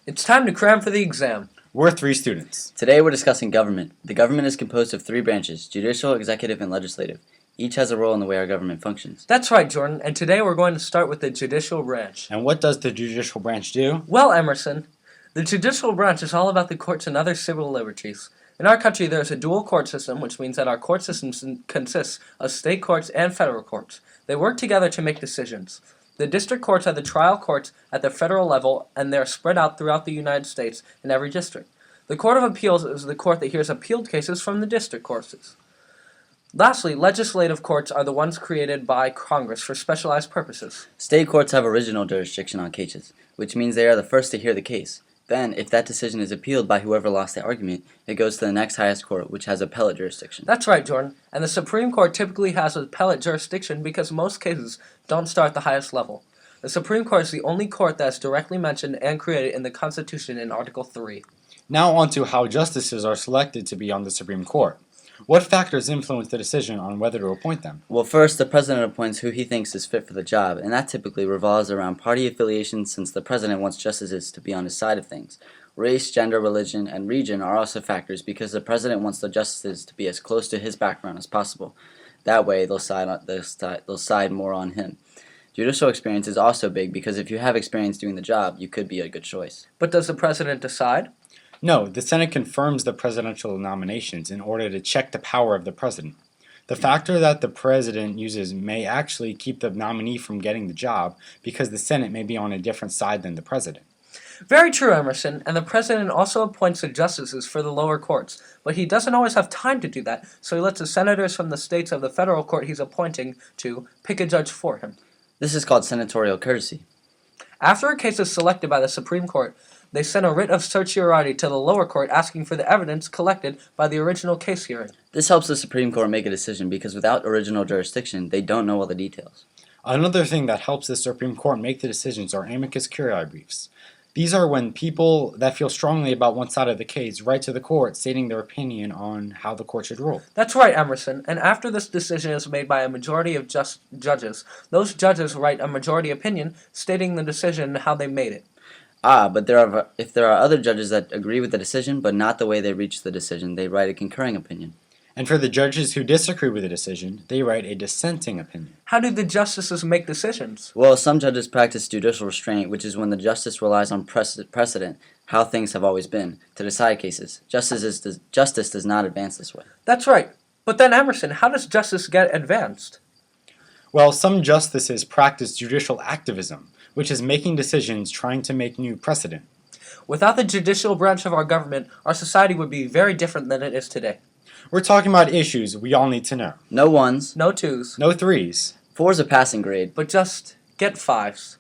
It's time to cram for the exam. We're 3 students. Today we're discussing government. The government is composed of 3 branches, judicial, executive, and legislative. Each has a role in the way our government functions. That's right, Jordan, and today we're going to start with the Judicial Branch. And what does the Judicial Branch do? Well, Emerson, the Judicial Branch is all about the courts and other civil liberties. In our country, there is a dual court system, which means that our court system consists of state courts and federal courts. They work together to make decisions. The district courts are the trial courts at the federal level, and they are spread out throughout the United States in every district. The Court of Appeals is the court that hears appealed cases from the district courts. Lastly, legislative courts are the ones created by Congress for specialized purposes. State courts have original jurisdiction on cases, which means they are the first to hear the case. Then, if that decision is appealed by whoever lost the argument, it goes to the next highest court, which has appellate jurisdiction. That's right, Jordan, and the Supreme Court typically has appellate jurisdiction because most cases don't start at the highest level. The Supreme Court is the only court that is directly mentioned and created in the Constitution in Article 3. Now on to how justices are selected to be on the Supreme Court. What factors influence the decision on whether to appoint them? Well, first, the president appoints who he thinks is fit for the job, and that typically revolves around party affiliation since the president wants justices to be on his side of things. Race, gender, religion, and region are also factors because the president wants the justices to be as close to his background as possible. That way, they'll side more on him. Judicial experience is also big because if you have experience doing the job, you could be a good choice. But does the president decide? No, the Senate confirms the presidential nominations in order to check the power of the president. The factor that the president uses may actually keep the nominee from getting the job because the Senate may be on a different side than the president. Very true, Emerson, and the president also appoints the justices for the lower courts, but he doesn't always have time to do that, so he lets the senators from the states of the federal court he's appointing to pick a judge for him. This is called senatorial courtesy. After a case is selected by the Supreme Court, they send a writ of certiorari to the lower court asking for the evidence collected by the original case hearing. This helps the Supreme Court make a decision because without original jurisdiction, they don't know all the details. Another thing that helps the Supreme Court make the decisions are amicus curiae briefs. These are when people that feel strongly about one side of the case write to the court stating their opinion on how the court should rule. That's right, Emerson, and after this decision is made by a majority of judges, those judges write a majority opinion stating the decision and how they made it. But if there are other judges that agree with the decision but not the way they reached the decision, they write a concurring opinion. And for the judges who disagree with the decision, they write a dissenting opinion. How do the justices make decisions? Well, some judges practice judicial restraint, which is when the justice relies on precedent, how things have always been, to decide cases. Justice does not advance this way. That's right. But then, Emerson, how does justice get advanced? Well, some justices practice judicial activism, which is making decisions trying to make new precedent. Without the judicial branch of our government, our society would be very different than it is today. We're talking about issues we all need to know. No ones. No twos. No threes. 4's a passing grade. But just get 5s.